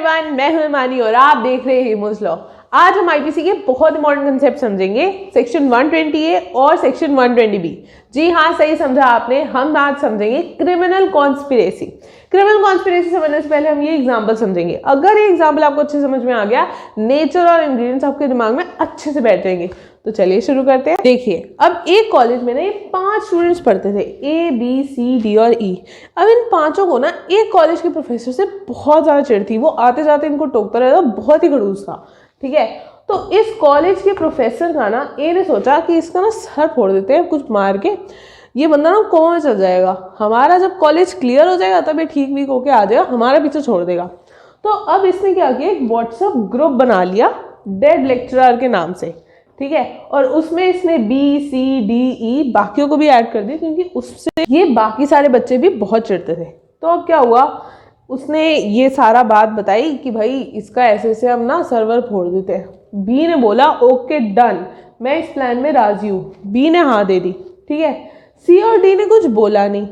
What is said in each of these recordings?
Everyone, मैं हूं हिमानी और आप देख रहे हैं हिमोज लॉ। आज हम आईपीसी के बहुत इंपॉर्टेंट कंसेप्ट समझेंगे, सेक्शन 120A और सेक्शन 120B। जी हाँ, सही समझा आपने। हम आज समझेंगे क्रिमिनल कॉन्स्पिरेसी। क्रिमिनल कॉन्स्पिरेसी समझने से पहले हम ये एग्जांपल समझेंगे। अगर ये एग्जांपल आपको अच्छे समझ में आ गया, नेचर और इंग्रेडिएंट्स आपके दिमाग में अच्छे से बैठ जाएंगे। तो चलिए शुरू करते हैं। देखिए, अब एक कॉलेज में ना ये 5 स्टूडेंट्स पढ़ते थे, A, B, C, D और E। अब इन पांचों को ना एक कॉलेज के प्रोफेसर से बहुत ज़्यादा चिढ़ थी। वो आते जाते इनको टोकता रहता, बहुत ही खड़ूस था। ठीक है, तो इस कॉलेज के प्रोफेसर का ना ए ने सोचा कि इसका ना सर फोड़ देते हैं कुछ मार के, ये बंदा ना कोमा में चल जाएगा। हमारा जब कॉलेज क्लियर हो जाएगा तब ये ठीक वीक होके आ जाएगा, हमारा पीछे छोड़ देगा। तो अब इसने क्या किया, एक व्हाट्सएप ग्रुप बना लिया डेड लेक्चरर के नाम से। ठीक है, और उसमें इसने B, C, D, E बाकियों को भी ऐड कर दिया, क्योंकि उससे ये बाकी सारे बच्चे भी बहुत चिढ़ते थे। तो अब क्या हुआ, उसने ये सारा बात बताई कि भाई इसका ऐसे ऐसे हम ना सर्वर फोड़ देते हैं। B ने बोला ओके डन, मैं इस प्लान में राजी हूँ। B ने हाँ दे दी। ठीक है, C और D ने कुछ बोला नहीं।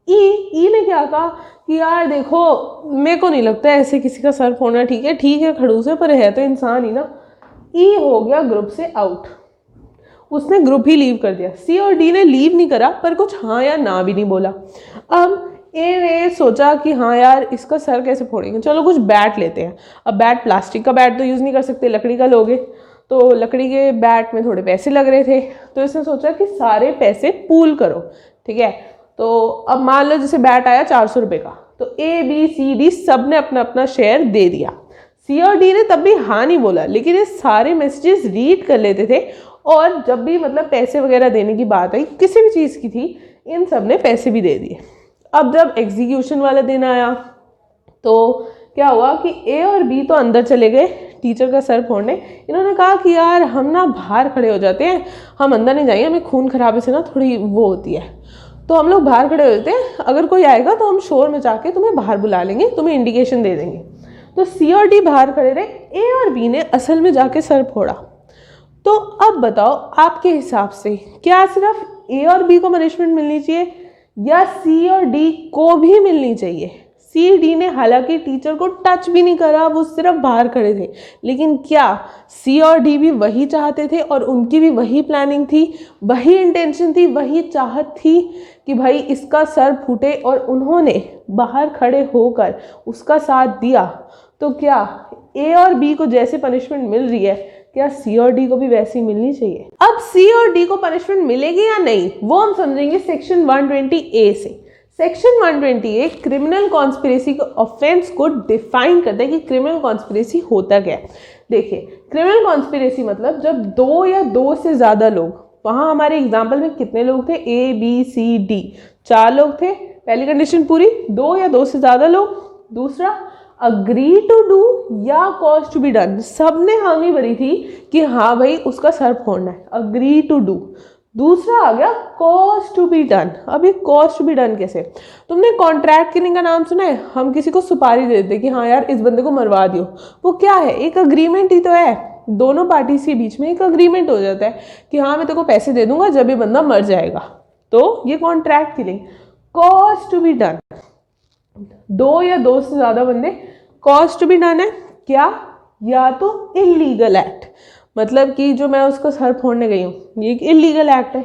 E ने क्या कहा कि यार देखो, मेरे को नहीं लगता ऐसे किसी का सर फोड़ना ठीक है खड़ूस है, पर है तो इंसान ही ना। E हो गया ग्रुप से आउट, उसने ग्रुप ही लीव कर दिया। C और D ने लीव नहीं करा, पर कुछ हाँ या ना भी नहीं बोला। अब A ने सोचा कि हाँ यार इसका सर कैसे फोड़ेंगे, चलो कुछ बैट लेते हैं। अब बैट, प्लास्टिक का बैट तो यूज़ नहीं कर सकते, लकड़ी का लोगे, तो लकड़ी के बैट में थोड़े पैसे लग रहे थे, तो इसने सोचा कि सारे पैसे पूल करो। ठीक है, तो अब मान लो जैसे बैट आया 400 रुपये का, तो A, B, C, D सब ने अपना अपना शेयर दे दिया। C और D ने तब भी हाँ नहीं बोला, लेकिन ये सारे मैसेजेस रीड कर लेते थे, और जब भी मतलब पैसे वगैरह देने की बात आई, किसी भी चीज़ की थी, इन सब ने पैसे भी दे दिए। अब जब एग्जीक्यूशन वाला दिन आया तो क्या हुआ कि A और B तो अंदर चले गए टीचर का सर फोड़ने। इन्होंने कहा कि यार हम ना बाहर खड़े हो जाते हैं, हम अंदर नहीं जाएंगे, हमें खून खराबे से ना थोड़ी वो होती है, तो हम लोग बाहर खड़े हो जाते हैं, अगर कोई आएगा तो हम शोर मचा के तुम्हें बाहर बुला लेंगे, तुम्हें इंडिकेशन दे देंगे। तो C और D बाहर खड़े रहे, A और B ने असल में जाके सर फोड़ा। तो अब बताओ आपके हिसाब से क्या सिर्फ A और B को पनिशमेंट मिलनी चाहिए या C और D को भी मिलनी चाहिए? C, D ने हालांकि टीचर को टच भी नहीं करा, वो सिर्फ बाहर खड़े थे, लेकिन क्या C और D भी वही चाहते थे और उनकी भी वही प्लानिंग थी, वही इंटेंशन थी, वही चाहत थी कि भाई इसका सर फूटे, और उन्होंने बाहर खड़े होकर उसका साथ दिया? तो क्या A और B को जैसे पनिशमेंट मिल रही है, क्या C और D को भी वैसी मिलनी चाहिए? अब C और D को पनिशमेंट मिलेगी या नहीं, वो हम समझेंगे सेक्शन 120A से। सेक्शन 120A क्रिमिनल कॉन्स्पिरेसी के ऑफेंस को डिफाइन करता है कि क्रिमिनल कॉन्स्पिरेसी होता क्या है। देखिए, क्रिमिनल कॉन्स्पिरेसी मतलब जब 2 या 2 से ज़्यादा लोग, वहाँ हमारे एग्जाम्पल में कितने लोग थे, A, B, C, D 4 लोग थे, पहली कंडीशन पूरी, 2 या 2 से ज़्यादा लोग। दूसरा, अग्री टू डू या कॉज टू बी डन, सबने हामी भरी थी कि हाँ भाई उसका सर फोड़ना है, अग्री टू डू। दूसरा आ गया कॉज टू बी डन। अब ये कॉज टू बी डन कैसे, तुमने कॉन्ट्रैक्ट किलिंग का नाम सुना है? हम किसी को सुपारी दे देते कि हाँ यार इस बंदे को मरवा दियो, वो क्या है, एक अग्रीमेंट ही तो है, दोनों पार्टी के बीच में एक अग्रीमेंट हो जाता है कि हाँ मैं तेरे को पैसे दे दूंगा जब ये बंदा मर जाएगा, तो ये contract killing. Cause to be done, 2 या 2 से ज्यादा बंदे, कॉज टू बी डन है क्या, या तो इलीगल एक्ट, मतलब कि जो मैं उसको सर फोड़ने गई हूँ ये एक इलीगल एक्ट है,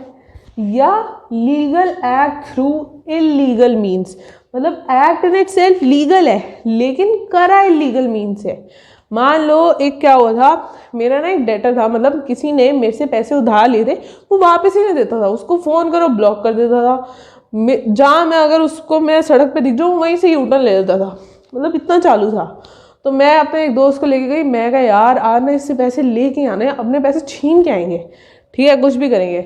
या legal act through illegal means, मतलब एक्ट इन इटसेल्फ लीगल है लेकिन करा इलीगल मीन्स है। मान लो एक क्या हुआ था, मेरा ना एक डेटर था, मतलब किसी ने मेरे से पैसे उधार लिए थे, वो वापस ही नहीं देता था, उसको फ़ोन करो ब्लॉक कर देता था, जहाँ मैं अगर उसको मैं सड़क पे दिख जाऊँ वहीं से यूटर्न ले लेता था, मतलब इतना चालू था। तो मैं अपने एक दोस्त को लेके गई, मैं कहा यार आज ना इससे पैसे लेके आने, अपने पैसे छीन के आएंगे, ठीक है कुछ भी करेंगे।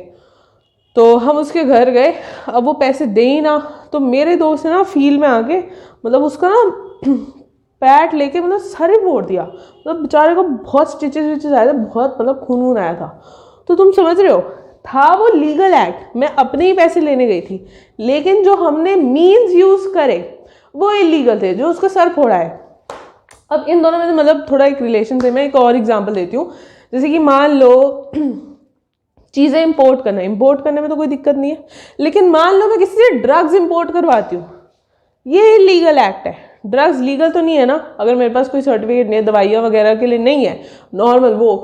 तो हम उसके घर गए, अब वो पैसे दे ही ना, तो मेरे दोस्त ने ना फील्ड में आके मतलब उसका ना पैट लेके मतलब सर ही फोड़ दिया, मतलब बेचारे को बहुत स्टिचेस आए थे, बहुत मतलब खून आया था। तो तुम समझ रहे हो, था वो लीगल एक्ट, मैं अपने ही पैसे लेने गई थी, लेकिन जो हमने मीन्स यूज करे वो इलीगल थे, जो उसका सर फोड़ा है। अब इन दोनों में मतलब थोड़ा एक रिलेशन से मैं एक और एग्जांपल देती हूँ, जैसे कि मान लो चीज़ें इंपोर्ट करने में तो कोई दिक्कत नहीं है, लेकिन मान लो मैं किसी से ड्रग्स इंपोर्ट करवाती हूँ, ये इलीगल एक्ट है, ड्रग्स लीगल तो नहीं है ना, अगर मेरे पास कोई सर्टिफिकेट नहीं है, दवाइयाँ वगैरह के लिए नहीं है, नॉर्मल वो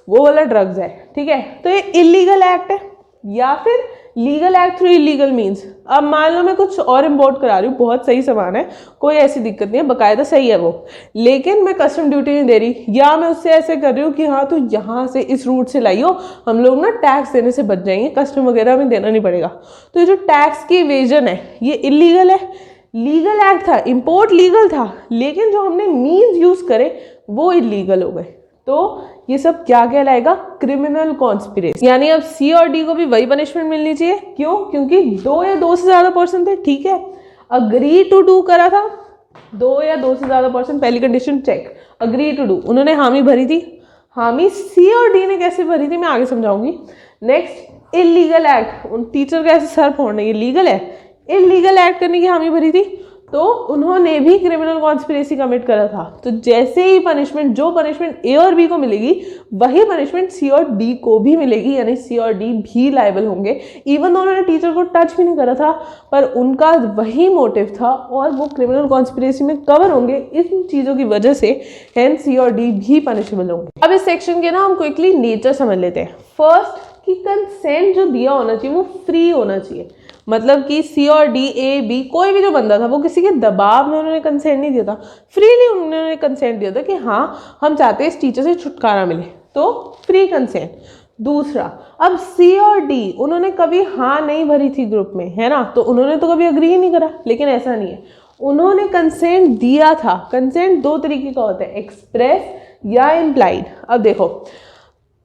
वाला ड्रग्स है, ठीक है, तो ये इलीगल एक्ट है। या फिर legal act through illegal means, अब मान लो मैं कुछ और इम्पोर्ट करा रही हूँ, बहुत सही सामान है, कोई ऐसी दिक्कत नहीं है, बकायदा सही है वो, लेकिन मैं कस्टम ड्यूटी नहीं दे रही, या मैं उससे ऐसे कर रही हूँ कि हाँ तू यहाँ से इस रूट से लाई हो, हम लोग ना टैक्स देने से बच जाएंगे, कस्टम वगैरह में देना नहीं पड़ेगा। तो ये जो टैक्स की इवेजन है ये इलीगल है। लीगल एक्ट था, इम्पोर्ट लीगल था, लेकिन जो हमने मीन्स यूज करे वो इलीगल हो गए। तो ये सब क्या कहलाएगा? Criminal conspiracy. यानी अब सी और डी को भी वही पनिशमेंट मिलनी चाहिए। क्यों? क्योंकि 2 या 2 से ज्यादा पर्सन थे, ठीक है, अग्री टू डू करा था, 2 या 2 से ज्यादा पर्सन, पहली condition check, agree to do, उन्होंने हामी भरी थी। हामी सी और डी ने कैसे भरी थी मैं आगे समझाऊंगी। नेक्स्ट, इलीगल एक्ट, उन टीचर का ऐसे सर फोड़ने, ये लीगल है, इलीगल एक्ट करने की हामी भरी थी, तो उन्होंने भी क्रिमिनल कॉन्स्पिरेसी कमिट करा था। तो जैसे ही पनिशमेंट, जो पनिशमेंट ए और बी को मिलेगी वही पनिशमेंट सी और डी को भी मिलेगी, यानी सी और डी भी लायबल होंगे। इवन तो उन्होंने टीचर को टच भी नहीं करा था, पर उनका वही मोटिव था और वो क्रिमिनल कॉन्स्पिरेसी में कवर होंगे इन चीज़ों की वजह से, हेंस सी और डी भी पनिशेबल होंगे। अब इस सेक्शन के ना हम क्विकली नेचर समझ लेते हैं। फर्स्ट, कि कंसेंट जो दिया होना चाहिए वो फ्री होना चाहिए। मतलब कि सी और डी, ए, बी, कोई भी जो बंदा था वो किसी के दबाव में उन्होंने कंसेंट नहीं दिया था, फ्रीली उन्होंने कंसेंट दिया था कि हाँ हम चाहते हैं इस टीचर से छुटकारा मिले, तो फ्री कंसेंट। दूसरा, अब सी और डी उन्होंने कभी हाँ नहीं भरी थी ग्रुप में, है ना, तो उन्होंने तो कभी अग्री ही नहीं करा, लेकिन ऐसा नहीं है, उन्होंने कंसेंट दिया था। कंसेंट 2 तरीके का होता है, एक्सप्रेस या इम्प्लाइड। अब देखो,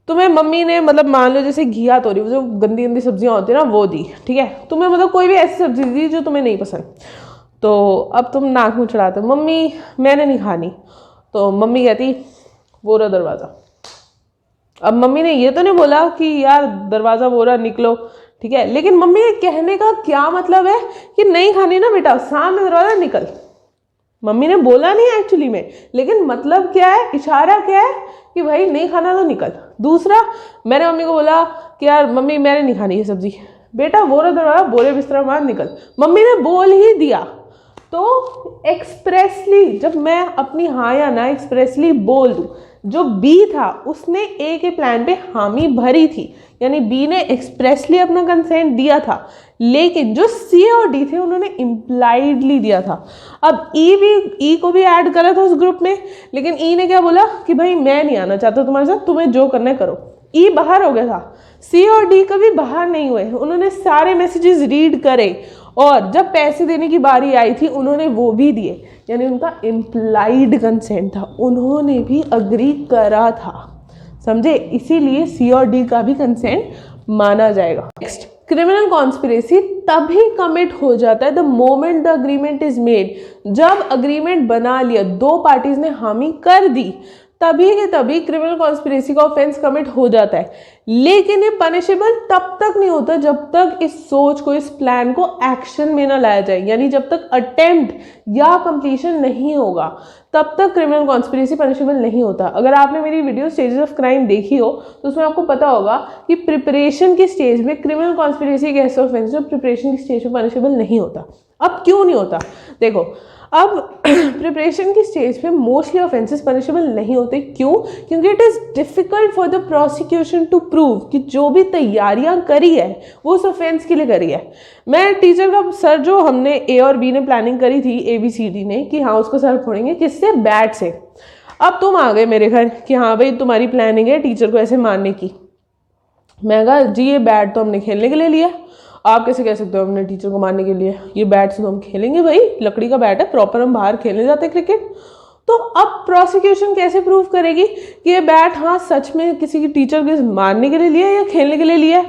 तुम्हें मम्मी ने, मतलब मान लो जैसे घिया तोरी, वो जो गंदी गंदी सब्जियां होती है ना वो दी, ठीक है, तुम्हें मतलब कोई भी ऐसी सब्जी दी जो तुम्हें नहीं पसंद, तो अब तुम नाक मुंह चढ़ाते हो, मम्मी मैंने नहीं खानी, तो मम्मी कहती वो रहा दरवाज़ा। अब मम्मी ने ये तो नहीं बोला कि यार दरवाज़ा वो रहा निकलो, ठीक है, लेकिन मम्मी के कहने का क्या मतलब है कि नहीं खानी ना बेटा, सामने दरवाज़ा निकल। मम्मी ने बोला नहीं एक्चुअली में, लेकिन मतलब क्या है, इशारा क्या है कि भाई नहीं खाना तो निकल। दूसरा, मैंने मम्मी को बोला कि यार मम्मी मैंने नहीं खानी ये सब्जी, बेटा वो दरवाजा बोरे बिस्तरा मार निकल, मम्मी ने बोल ही दिया। तो एक्सप्रेसली जब मैं अपनी हाँ या ना एक्सप्रेसली बोल दूँ, जो बी था उसने ए के प्लान पे हामी भरी थी, यानी बी ने एक्सप्रेसली अपना कंसेंट दिया था, लेकिन जो सी और डी थे उन्होंने इम्प्लाइडली दिया था। अब ई को भी ऐड करा था उस ग्रुप में, लेकिन ई ने क्या बोला कि भाई मैं नहीं आना चाहता तुम्हारे साथ, तुम्हें जो करना है करो। ई बाहर हो गया था, सी और डी कभी बाहर नहीं हुए, उन्होंने सारे मैसेजेस रीड करे और जब पैसे देने की बारी आई थी उन्होंने वो भी दिए, यानी उनका इम्प्लाइड कंसेंट था, उन्होंने भी अग्री करा था, समझे, इसीलिए सी और डी का भी कंसेंट माना जाएगा। नेक्स्ट, क्रिमिनल कॉन्स्पिरेसी तभी कमिट हो जाता है the moment the agreement is made, जब अग्रीमेंट बना लिया, 2 पार्टीज ने हामी कर दी, तभी के तभी क्रिमिनल कॉन्स्पिरेसी का ऑफेंस कमिट हो जाता है। लेकिन ये पनिशेबल तब तक नहीं होता जब तक इस सोच को, इस प्लान को एक्शन में ना लाया जाए, यानी जब तक अटेम्प्ट या कंप्लीशन नहीं होगा तब तक क्रिमिनल कॉन्स्पिरेसी पनिशेबल नहीं होता। अगर आपने मेरी वीडियो स्टेजेस ऑफ क्राइम देखी हो तो उसमें आपको पता होगा कि प्रिपरेशन की स्टेज में क्रिमिनल कॉन्स्पिरेसी एक ऐसा ऑफेंस जो प्रिपरेशन की स्टेज में पनिशेबल नहीं होता। अब क्यों नहीं होता? देखो, अब प्रिपरेशन की स्टेज पे मोस्टली ऑफेंसेस पनिशेबल नहीं होते। क्यों? क्योंकि it is difficult for the prosecution to prove कि जो भी तैयारियां करी है वो उस ऑफेंस के लिए करी है। मैं टीचर का सर, जो हमने ए और बी ने प्लानिंग करी थी, ABCD ने, कि हाँ उसको सर फोड़ेंगे, किससे? बैट से। अब तुम आ गए मेरे घर कि हाँ भाई तुम्हारी प्लानिंग है टीचर को ऐसे मारने की। मैं कहा जी ये बैट तो हमने खेलने के लिए लिया, आप कैसे कह सकते हो हमने टीचर को मारने के लिए? ये बैट से तो हम खेलेंगे भाई, लकड़ी का बैट है, प्रॉपर हम बाहर खेलने जाते हैं क्रिकेट। तो अब प्रोसिक्यूशन कैसे प्रूव करेगी कि ये बैट हाँ सच में किसी की टीचर को मारने के लिए लिया या खेलने के लिए लिया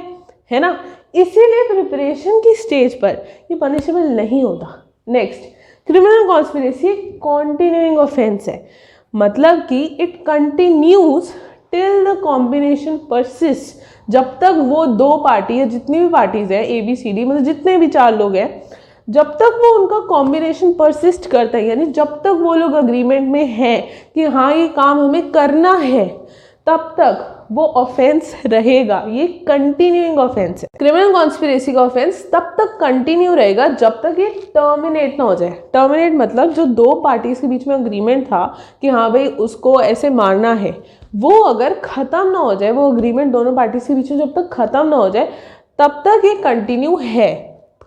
है ना? इसीलिए प्रिपरेशन की स्टेज पर ये पनिशेबल नहीं होता। Next, criminal conspiracy continuing offence है, मतलब कि it continues till the combination persist, जब तक वो 2 पार्टी या जितनी भी पार्टीज है ABCD, मतलब जितने भी 4 लोग हैं, जब तक वो उनका कॉम्बिनेशन परसिस्ट करता है, यानी जब तक वो लोग अग्रीमेंट में हैं कि हाँ ये काम हमें करना है, तब तक वो ऑफेंस रहेगा, ये कंटिन्यूइंग ऑफेंस है। क्रिमिनल कॉन्स्पिरेसी का ऑफेंस तब तक कंटिन्यू रहेगा जब तक ये टर्मिनेट ना हो जाए। टर्मिनेट मतलब जो दो पार्टीज के बीच में अग्रीमेंट था कि हाँ भाई उसको ऐसे मारना है, वो अगर ख़त्म ना हो जाए, वो अग्रीमेंट दोनों पार्टीज के बीच में जब तक ख़त्म ना हो जाए तब तक ये कंटिन्यू है।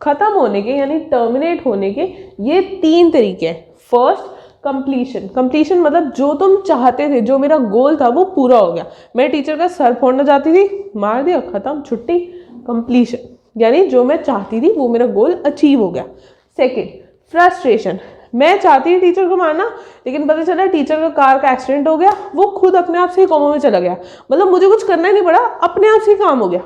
ख़त्म होने के यानी टर्मिनेट होने के ये 3 तरीके हैं। First, completion. कंप्लीशन मतलब जो तुम चाहते थे, जो मेरा गोल था वो पूरा हो गया। मैं टीचर का सर फोड़ना चाहती थी, मार दिया, खत्म, छुट्टी, कंप्लीशन, यानी जो मैं चाहती थी वो मेरा गोल अचीव हो गया। Second, frustration. मैं चाहती थी टीचर को मारना, लेकिन पता चला टीचर का कार का एक्सीडेंट हो गया, वो खुद अपने आप से ही कोमा में चला गया, मतलब मुझे कुछ करना ही नहीं पड़ा, अपने आप से ही काम हो गया,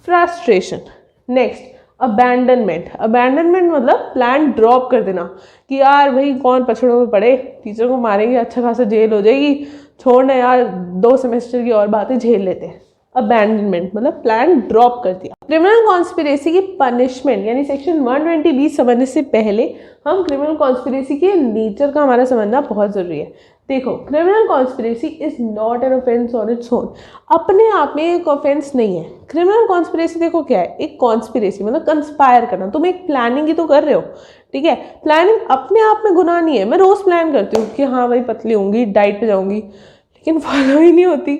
फ्रस्ट्रेशन। Next, abandonment. अबैंडनमेंट मतलब प्लान ड्रॉप कर देना कि यार भाई कौन पछड़ों में पड़े, टीचर को मारेंगे, अच्छा खासा जेल हो जाएगी, छोड़ना यार 2 सेमेस्टर की और बातें झेल लेते हैं। अबैंडनमेंट मतलब प्लान ड्रॉप कर दिया। क्रिमिनल कॉन्स्पिरेसी की पनिशमेंट यानी सेक्शन 120B समझने से पहले हम क्रिमिनल कॉन्स्पिरेसी के नेचर का हमारा समझना बहुत जरूरी है। देखो, criminal conspiracy is not an offence on its own, अपने आप में एक ऑफेंस नहीं है। क्रिमिनल कॉन्स्पिरेसी देखो क्या है, एक कॉन्स्पिरेसी मतलब कंस्पायर करना, तुम एक प्लानिंग ही तो कर रहे हो, ठीक है। प्लानिंग अपने आप में गुनाह नहीं है। मैं रोज प्लान करती हूँ कि हाँ भाई पतली होंगी, डाइट पे जाऊंगी, लेकिन फॉलो ही नहीं होती।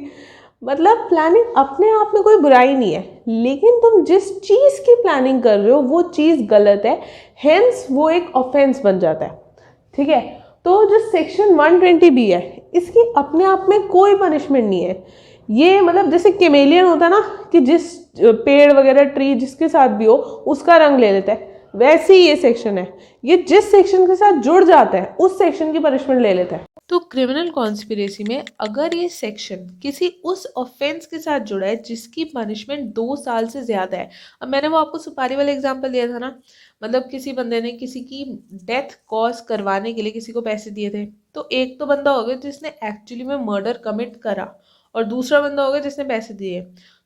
मतलब प्लानिंग अपने आप में कोई बुराई नहीं है, लेकिन तुम जिस चीज़ की प्लानिंग कर रहे हो वो चीज़ गलत है, हेंस वो एक ऑफेंस बन जाता है, ठीक है। तो जो सेक्शन 120B है, इसकी अपने आप में कोई पनिशमेंट नहीं है। ये मतलब जैसे केमेलियन होता है ना, कि जिस पेड़ वगैरह ट्री जिसके साथ भी हो उसका रंग ले लेता है, वैसे ही ये सेक्शन है, ये जिस सेक्शन के साथ जुड़ जाता है उस सेक्शन की पनिशमेंट ले लेता है। तो क्रिमिनल कॉन्स्पिरेसी में अगर ये सेक्शन किसी उस ऑफेंस के साथ जुड़ा है जिसकी पनिशमेंट 2 साल से ज़्यादा है, अब मैंने वो आपको सुपारी वाला एग्जांपल दिया था ना, मतलब किसी बंदे ने किसी की डेथ कॉज करवाने के लिए किसी को पैसे दिए थे, तो एक तो बंदा हो गया जिसने एक्चुअली में मर्डर कमिट करा और दूसरा बंदा हो गया जिसने पैसे दिए।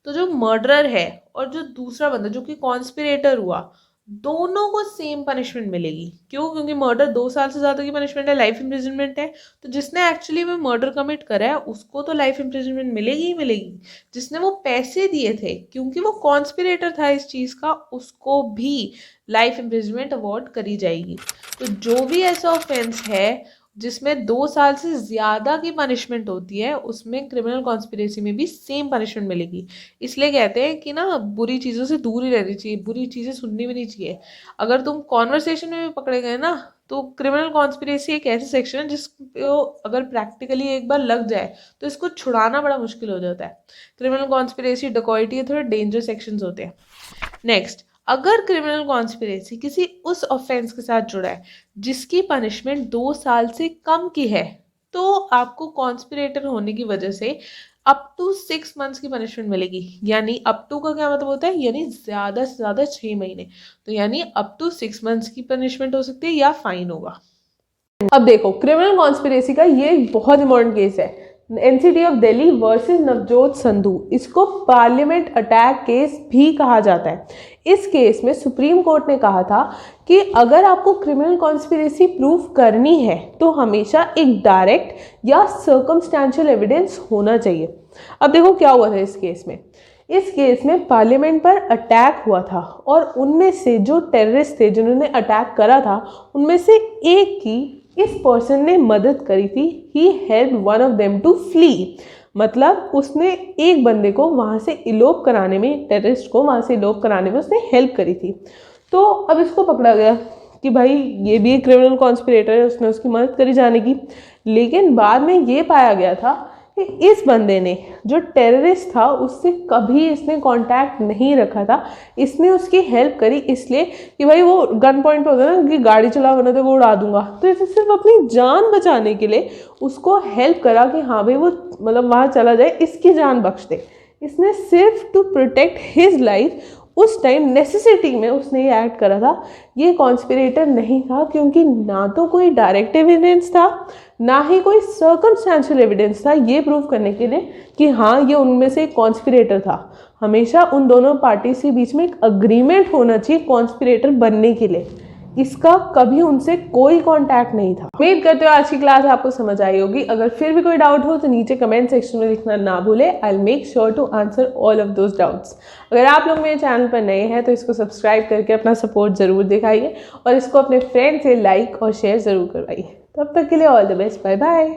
तो जो मर्डरर है और जो दूसरा बंदा जो कि कॉन्स्पिरेटर हुआ, दोनों को सेम पनिशमेंट मिलेगी। क्यों? क्योंकि मर्डर 2 साल से ज़्यादा की पनिशमेंट है, लाइफ इम्प्रिजनमेंट है। तो जिसने एक्चुअली में मर्डर कमिट करा है उसको तो लाइफ इम्प्रिजनमेंट मिलेगी ही मिलेगी। जिसने वो पैसे दिए थे क्योंकि वो कॉन्स्पिरेटर था इस चीज़ का, उसको भी लाइफ इम्प्रिजनमेंट अवॉर्ड करी जाएगी। तो जो भी ऐसा ऑफेंस है जिसमें 2 साल से ज़्यादा की पनिशमेंट होती है, उसमें क्रिमिनल कॉन्स्पिरेसी में भी सेम पनिशमेंट मिलेगी। इसलिए कहते हैं कि ना बुरी चीज़ों से दूर ही रहनी चाहिए, बुरी चीज़ें सुननी भी नहीं चाहिए। अगर तुम कॉन्वर्सेशन में भी पकड़े गए ना, तो क्रिमिनल कॉन्स्पिरेसी एक ऐसा सेक्शन है जिसको अगर प्रैक्टिकली एक बार लग जाए तो इसको छुड़ाना बड़ा मुश्किल हो जाता है। क्रिमिनल कॉन्स्पिरेसी, डकॉइटी थोड़े डेंजर सेक्शंस होते हैं। नेक्स्ट, अगर क्रिमिनल कॉन्स्पिरेसी किसी उस ऑफेंस के साथ जुड़ा है जिसकी पनिशमेंट 2 साल से कम की है, तो आपको कॉन्स्पिरेटर होने की वजह से अप टू 6 मंथ्स की पनिशमेंट मिलेगी। यानी अप टू का क्या मतलब होता है, यानी ज़्यादा से ज़्यादा 6 महीने, तो यानी अप टू 6 मंथ्स की पनिशमेंट हो सकती है या फाइन होगा। अब देखो, क्रिमिनल कॉन्स्पिरेसी का ये एक बहुत इंपॉर्टेंट केस है, NCT of Delhi versus Navjot Sandhu. इसको पार्लियामेंट अटैक केस भी कहा जाता है। इस केस में सुप्रीम कोर्ट ने कहा था कि अगर आपको क्रिमिनल कॉन्स्पिरेसी प्रूव करनी है तो हमेशा एक डायरेक्ट या सर्कमस्टेंशियल एविडेंस होना चाहिए। अब देखो क्या हुआ था इस केस में। इस केस में पार्लियामेंट पर अटैक हुआ था और उनमें से जो टेररिस्ट थे जिन्होंने अटैक करा था, उनमें से एक की इस पर्सन ने मदद करी थी। He help one of them to flee, मतलब उसने एक बंदे को वहाँ से इलोप कराने में, टेररिस्ट को वहाँ से इलोप कराने में उसने हेल्प करी थी। तो अब इसको पकड़ा गया कि भाई ये भी एक क्रिमिनल कॉन्स्पिरेटर है, उसने उसकी मदद करी जाने की। लेकिन बाद में ये पाया गया था कि इस बंदे ने, जो टेररिस्ट था, उससे कभी इसने कांटेक्ट नहीं रखा था। इसने उसकी हेल्प करी इसलिए कि भाई वो गन पॉइंट पे होता है ना कि गाड़ी चला वरना तो वो उड़ा दूंगा, तो इसे सिर्फ अपनी जान बचाने के लिए उसको हेल्प करा कि हाँ भाई वो मतलब वहाँ चला जाए, इसकी जान बख्श दे। इसने सिर्फ टू प्रोटेक्ट हिज लाइफ उस टाइम नेसेसिटी में उसने ये एक्ट करा था। ये कॉन्स्पिरेटर नहीं था, क्योंकि ना तो कोई डायरेक्ट एविडेंस था ना ही कोई सर्कमस्टेंशियल एविडेंस था ये प्रूव करने के लिए कि हाँ ये उनमें से एक कॉन्स्पिरेटर था। हमेशा उन दोनों पार्टीज के बीच में एक अग्रीमेंट होना चाहिए कॉन्स्पिरेटर बनने के लिए। इसका कभी उनसे कोई कांटेक्ट नहीं था। उम्मीद करते हो आज की क्लास आपको समझ आई होगी। अगर फिर भी कोई डाउट हो तो नीचे कमेंट सेक्शन में लिखना ना भूले। I will make sure to answer all of those doubts. अगर आप लोग मेरे चैनल पर नए हैं तो इसको सब्सक्राइब करके अपना सपोर्ट ज़रूर दिखाइए और इसको अपने फ्रेंड से लाइक और शेयर ज़रूर करवाइए। तब तक के लिए all the best, bye bye.